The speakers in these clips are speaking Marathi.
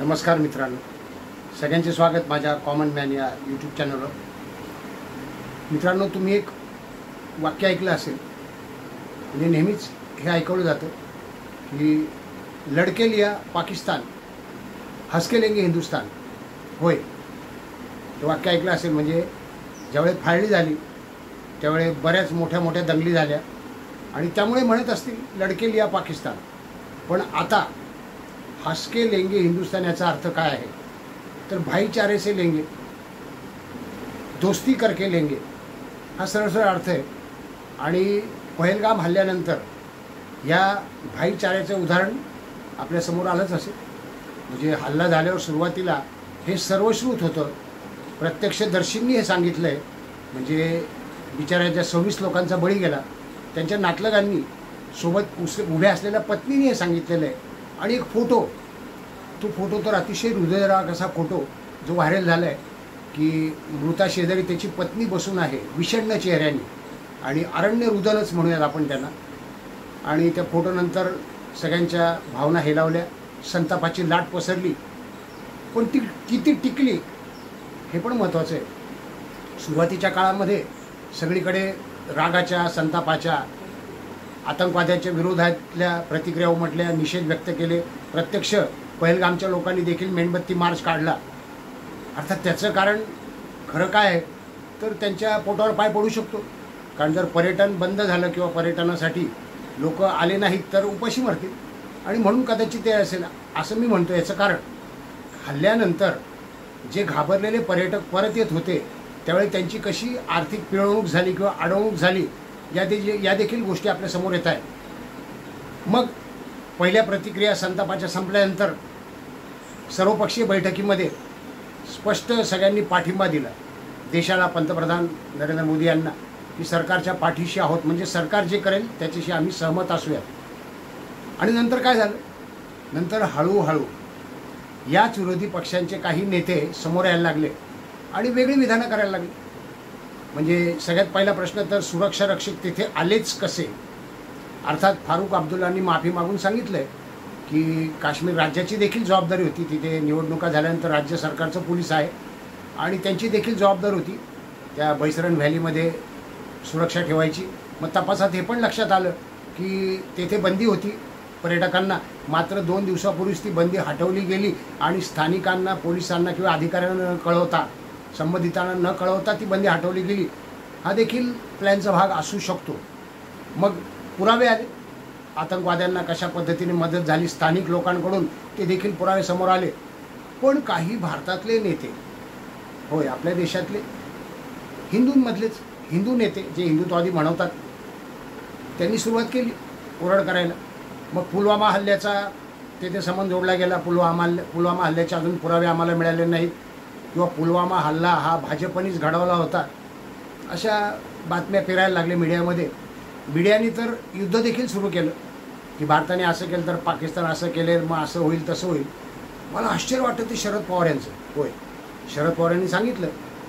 नमस्कार मित्रांनो, सगळ्यांचे स्वागत माझ्या कॉमन मॅन या यूट्यूब चॅनलवर। मित्रांनो, तुम्ही एक वाक्य ऐकलं असेल, म्हणजे नेहमीच हे ऐकवलं जातं की लडके लिया पाकिस्तान, हसके लेंगे हिंदुस्तान। होय, हे वाक्य ऐकलं असेल। म्हणजे ज्यावेळी फाळणी झाली त्यावेळी बऱ्याच मोठ्या मोठ्या दंगली झाल्या आणि त्यामुळे म्हणत असतील लडके लिया पाकिस्तान। पण आता हसके लेंगे हिंदुस्तान याचा अर्थ काय आहे तर भाईचारे से लेंगे, दोस्ती करके लेंगे, हा सरळ अर्थ आहे। आणि पहलगाम हल्ल्यानंतर या भाईचाऱ्याचं उदाहरण आपल्यासमोर आलंच असेल। म्हणजे हल्ला झाल्यावर सुरुवातीला हे सर्वश्रुत होतं, प्रत्यक्षदर्शींनी हे सांगितलं आहे। म्हणजे बिचाऱ्याच्या 26 लोकांचा बळी गेला, त्यांच्या नातलगांनी सोबत उभ्या असलेल्या पत्नीने हे सांगितलेलं आहे। आणि एक तो फोटो तर अतिशय हृदयराग असा फोटो जो व्हायरल झाला आहे की मृता शेजारी त्याची पत्नी बसून आहे विषण्ण चेहऱ्याने, आणि अरण्य रुदनच म्हणूयात आपण त्यांना। आणि त्या फोटोनंतर सगळ्यांच्या भावना हेलावल्या, संतापाची लाट पसरली। पण ती किती टिकली हे पण महत्त्वाचं आहे। सुरुवातीच्या काळामध्ये सगळीकडे रागाच्या, संतापाच्या, आतंकवाद्याच्या विरोधातल्या प्रतिक्रिया उमटल्या, निषेध व्यक्त केले। प्रत्यक्ष पहलगामच्या लोकांनी देखील मेणबत्ती मार्च काढला। अर्थात त्याचं कारण खरं काय आहे तर त्यांच्या पोटावर पाय पडू शकतो, कारण जर पर्यटन बंद झालं किंवा पर्यटनासाठी लोक आले नाहीत तर उपाशी मरतील, आणि म्हणून कदाचित ते असेल असं मी म्हणतो। याचं कारण हल्ल्यानंतर जे घाबरलेले पर्यटक परत येत होते त्यावेळी त्यांची कशी आर्थिक पिळवणूक झाली किंवा अडवणूक झाली या देखील गोष्टी आपल्यासमोर येत आहेत। मग पहिल्या प्रतिक्रिया संतापाच्या संपल्यानंतर सर्वपक्षीय बैठकीमध्ये स्पष्ट सगळ्यांनी पाठिंबा दिला देशाला, पंतप्रधान नरेंद्र मोदी यांना, की सरकारच्या पाठीशी आहोत, म्हणजे सरकार जे करेल त्याच्याशी आम्ही सहमत असूयात। आणि नंतर काय झालं, नंतर हळूहळू याच विरोधी पक्षांचे काही नेते समोर यायला लागले आणि वेगळी विधानं करायला लागली। म्हणजे सगळ्यात पहिला प्रश्न तर सुरक्षा रक्षक तिथे आलेच कसे। अर्थात फारुख अब्दुल्लांनी माफी मागून सांगितलं आहे की काश्मीर राज्याची देखील जबाबदारी होती, तिथे निवडणुका झाल्यानंतर राज्य सरकारचं पोलीस आहे आणि त्यांची देखील जबाबदारी होती त्या बैसरन व्हॅलीमध्ये सुरक्षा ठेवायची। मग तपासात हे पण लक्षात आलं की तेथे बंदी होती पर्यटकांना, मात्र 2 दिवसापूर्वीच ती बंदी हटवली गेली आणि स्थानिकांना, पोलिसांना किंवा अधिकाऱ्यांना न कळवता, संबंधितांना न कळवता ती बंदी हटवली गेली। हा देखील प्लॅनचा भाग असू शकतो। मग पुरावे आले, आतंकवाद्यांना कशा पद्धतीने मदत झाली स्थानिक लोकांकडून ते देखील पुरावे समोर आले। पण काही भारतातले नेते, होय आपल्या देशातले हिंदूंमधलेच हिंदू नेते जे हिंदुत्ववादी म्हणवतात, त्यांनी सुरुवात केली ओरड करायला। मग पुलवामा हल्ल्याचा तेथे संबंध जोडला गेला। पुलवामा हल्ल्याचे अजून पुरावे आम्हाला मिळाले नाहीत, किंवा पुलवामा हल्ला हा भाजपनेच घडवला होता, अशा बातम्या फिरायला लागल्या मीडियामध्ये। मीडियाने तर युद्ध देखील सुरू केलं की भारताने असं केलं तर पाकिस्तान असं केलं, मग असं होईल तसं होईल। मला आश्चर्य वाटतं ते शरद पवार यांचं। होय, शरद पवारांनी सांगितलं,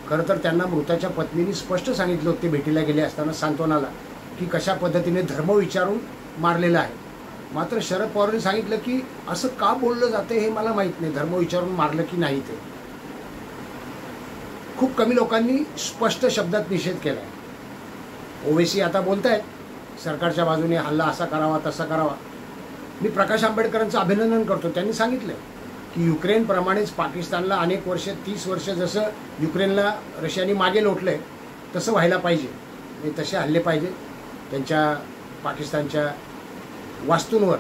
खरं तर त्यांना मृताच्या पत्नीने स्पष्ट सांगितलं होतं ते भेटीला गेले असताना सांत्वनाला, की कशा पद्धतीने धर्म विचारून मारलेलं आहे। मात्र शरद पवारांनी सांगितलं की असं का बोललं जातं हे मला माहीत नाही, धर्म विचारून मारलं की नाही ते। खूप कमी लोकांनी स्पष्ट शब्दात निषेध केला आहे। ओवेसी आता बोलत आहेत सरकारच्या बाजूने, हल्ला असा करावा तसा करावा। मी प्रकाश आंबेडकरांचं अभिनंदन करतो, त्यांनी सांगितलं की युक्रेनप्रमाणेच पाकिस्तानला अनेक वर्ष, 30 वर्ष जसं युक्रेनला रशियाने मागे लोटलं आहे तसं व्हायला पाहिजे, आणि तसे हल्ले पाहिजे त्यांच्या पाकिस्तानच्या वास्तूंवर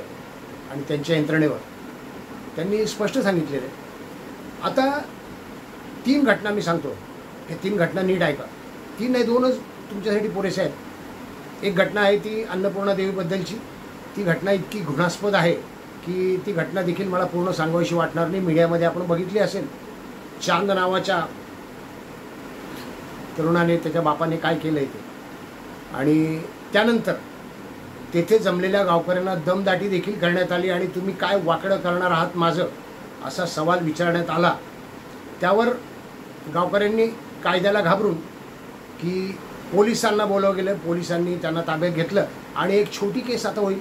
आणि त्यांच्या यंत्रणेवर, त्यांनी स्पष्ट सांगितलेलं आहे। आता 3 घटना मी सांगतो, हे 3 घटना नीट ऐका। 3 नाही, 2च तुमच्यासाठी पुरेसे आहेत। एक घटना आहे ती अन्नपूर्णा देवीबद्दलची। ती घटना इतकी घृणास्पद आहे की ती घटना देखील मला पूर्ण सांगावीशी वाटणार नाही। मीडियामध्ये आपण बघितली असेल, चांद नावाच्या तरुणाने, त्याच्या बापाने काय केलं आहे ते, आणि त्यानंतर तेथे जमलेल्या गावकऱ्यांना दमदाटी देखील करण्यात आली आणि तुम्ही काय वाकडं करणार आहात माझं, असा सवाल विचारण्यात आला। त्यावर गावकऱ्यांनी कायद्याला घाबरून की पोलिसांना बोलावं गेलं, पोलिसांनी त्यांना ताब्यात घेतलं आणि एक छोटी केस आता होईल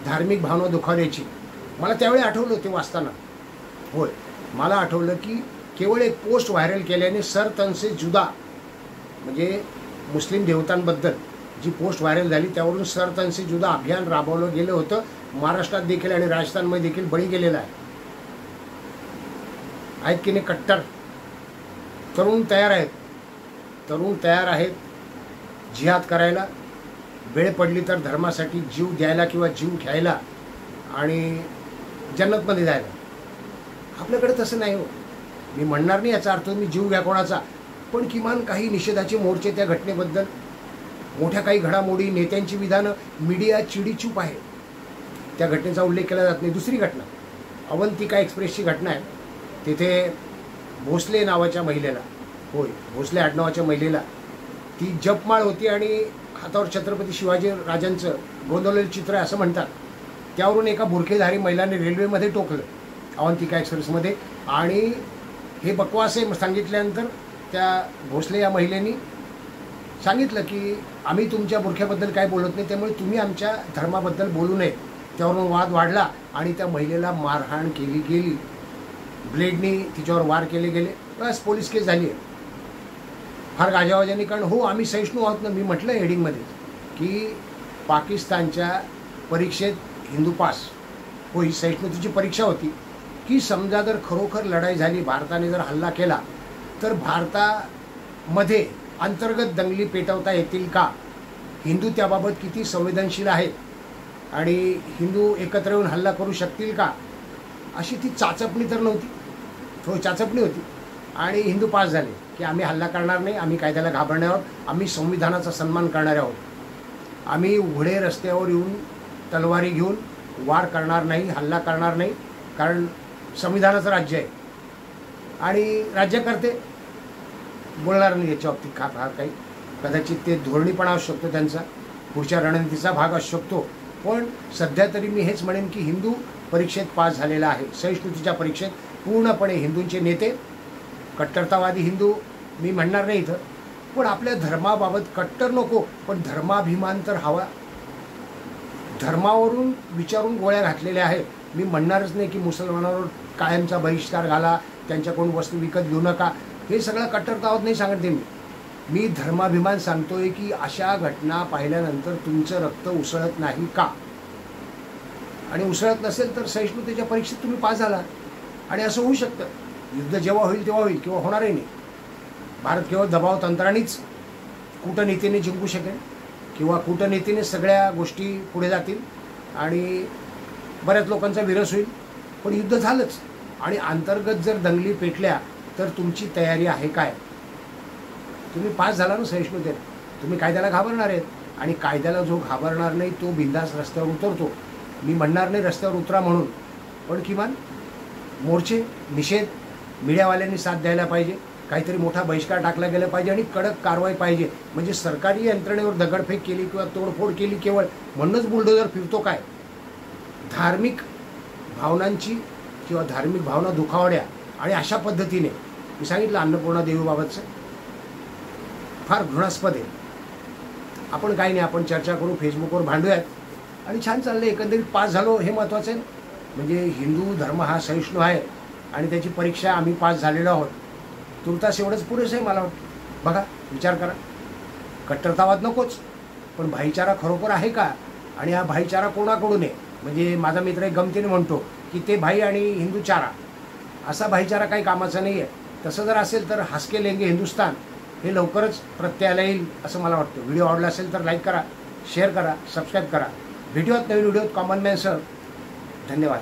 धार्मिक भावना दुखावल्याची। मला त्यावेळी आठवलं ते वाचताना, होय मला आठवलं की केवळ एक पोस्ट व्हायरल केल्याने सर तन से जुदा म्हणजे मुस्लिम देवतांबद्दल जी पोस्ट व्हायरल झाली त्यावरून सर तन से जुदा अभियान राबवलं गेलं होतं. महाराष्ट्रात देखील आणि राजस्थानमध्ये देखील बळी गेलेला आहे. आहेत की नाही कट्टर तरुण तयार आहेत जिहाद करायला, वेळ पडली तर धर्मासाठी जीव द्यायला किंवा जीव घ्यायला आणि जन्नतमध्ये जायला. आपल्याकडे तसं नाही हो. मी म्हणणार नाही याचा अर्थ मी जीव घ्या कोणाचा, पण किमान काही निषेधाचे मोर्चे त्या घटनेबद्दल, मोठ्या काही घडामोडी, नेत्यांची विधानं, मीडिया चिडीचूप आहे, त्या घटनेचा उल्लेख केला जात नाही. दुसरी घटना अवंतिका एक्सप्रेसची घटना आहे. तिथे भोसले नावाच्या महिलेला, होय भोसले आडनावाच्या महिलेला, ती जपमाळ होती आणि हातावर छत्रपती शिवाजी राजांचं गोंदवलेलं चित्र आहे असं म्हणतात. त्यावरून एका बुरखेधारी महिलाने रेल्वेमध्ये टोकलं अवंतिका एक्सप्रेसमध्ये. आणि हे बकवास आहे सांगितल्यानंतर त्या भोसले या महिलेनी सांगितलं की आम्ही तुमच्या बुरख्याबद्दल काय बोलत नाही, त्यामुळे तुम्ही आमच्या धर्माबद्दल बोलू नये. त्यावरून वाद वाढला आणि त्या महिलेला मारहाण केली गेली, ब्लेडनी तिच्यावर वार केले गेले. बस पोलीस केस झाली आहे. फार गाजावाजाने, कारण हो आम्ही सहिष्णू आहोत ना. मी म्हटलं हेडिंगमध्ये की पाकिस्तानच्या परीक्षेत हिंदू पास, हो ही सहिष्णुतेची परीक्षा होती की समजा जर खरोखर लढाई झाली, भारताने जर हल्ला केला तर भारतामध्ये अंतर्गत दंगली पेटवता येतील का, हिंदू त्याबाबत किती संवेदनशील आहेत आणि हिंदू एकत्र येऊन हल्ला करू शकतील का, अशी ती चाचपणी तर नव्हती, हो चाचपणी होती. आणि हिंदू पास झाले की आम्ही हल्ला करणार नाही, आम्ही कायद्याला घाबरणार आहोत, आम्ही संविधानाचा सन्मान करणारे आहोत, आम्ही उघडे रस्त्यावर येऊन तलवारी घेऊन वार करणार नाही, हल्ला करणार नाही, कारण संविधानाचं राज्य आहे. आणि राज्यकर्ते बोलणार नाही याच्या बाबतीत फार काही, कदाचित ते धोरणीपणा असू शकतो त्यांचा, पुढच्या रणनीतीचा भाग असू शकतो. पण सध्या तरी मी हेच म्हणेन की हिंदू परीक्षेत पास झालेला आहे, सहिष्णुतेच्या परीक्षेत पूर्णपणे. हिंदूंचे नेते, कट्टरतावादी हिंदू मी म्हणणार नाही इथं, पण आपल्या धर्माबाबत कट्टर नको, पण धर्माभिमान तर हवा. धर्मावरून विचारून गोळ्या घातलेल्या आहेत. मी म्हणणारच नाही की मुसलमानांवर कायमचा बहिष्कार घाला, त्यांच्याकडून वस्तू विकत घेऊ नका, हे सगळं कट्टरतावाद नाही सांगते मी धर्माभिमान सांगतोय की अशा घटना पाहिल्यानंतर तुमचं रक्त उसळत नाही का, आणि उसळत नसेल तर सहिष्णुतेच्या परीक्षेत तुम्ही पास झाला. आणि असं होऊ शकतं, युद्ध जेव्हा होईल तेव्हा होईल किंवा होणारही नाही. भारत केवळ दबाव तंत्रानेच कूटनीतीने जिंकू शकेल किंवा कूटनीतीने सगळ्या गोष्टी पुढे जातील आणि बऱ्याच लोकांचा विरस होईल. पण युद्ध झालंच आणि अंतर्गत जर दंगली पेटल्या तर तुमची तयारी आहे काय. तुम्ही पास झाला ना सहिष्णुतेने, तुम्ही कायद्याला घाबरणार आहेत आणि कायद्याला जो घाबरणार नाही तो बिंदास रस्त्यावर उतरतो. मी म्हणणार नाही रस्त्यावर उतरा म्हणून, पण किमान मोर्चे, निषेध, मीडियावाल्यांनी साथ द्यायला पाहिजे, काहीतरी मोठा बहिष्कार टाकला गेला पाहिजे आणि कडक कारवाई पाहिजे. म्हणजे सरकारी यंत्रणेवर दगडफेक केली किंवा तोडफोड केली केवळ म्हणूनच बुलडोजर फिरतो काय, धार्मिक भावनांची किंवा धार्मिक भावना दुखावड्या आणि अशा पद्धतीने मी सांगितलं अन्नपूर्णा देवीबाबतचं फार घृणास्पद आहे. आपण काही नाही, आपण चर्चा करू, फेसबुकवर भांडूयात आणि छान चाललं. एकंदरीत पास झालो हे महत्त्वाचं आहे. म्हणजे हिंदू धर्म हा सहिष्णू आहे आणि त्याची परीक्षा आम्ही पास झालेलो आहोत, तुर्तास एवढंच पुरेसं आहे मला वाटतं. बघा, विचार करा, कट्टरतावाद नकोच, पण भाईचारा खरोखर आहे का, आणि हा भाईचारा कोणाकडून आहे. म्हणजे माझा मित्र एक गमतीने म्हणतो की ते भाई आणि हिंदू चारा, असा भाईचारा काही कामाचा नाही आहे. तसं जर असेल तर हसके लेंगे हिंदुस्तान हे लवकरच प्रत्ययाला येईल असं मला वाटतं. व्हिडिओ आवडला असेल तर लाईक करा, शेअर करा, सबस्क्राईब करा. भेटूयात नवीन व्हिडिओत कॉमन मॅनसह. धन्यवाद.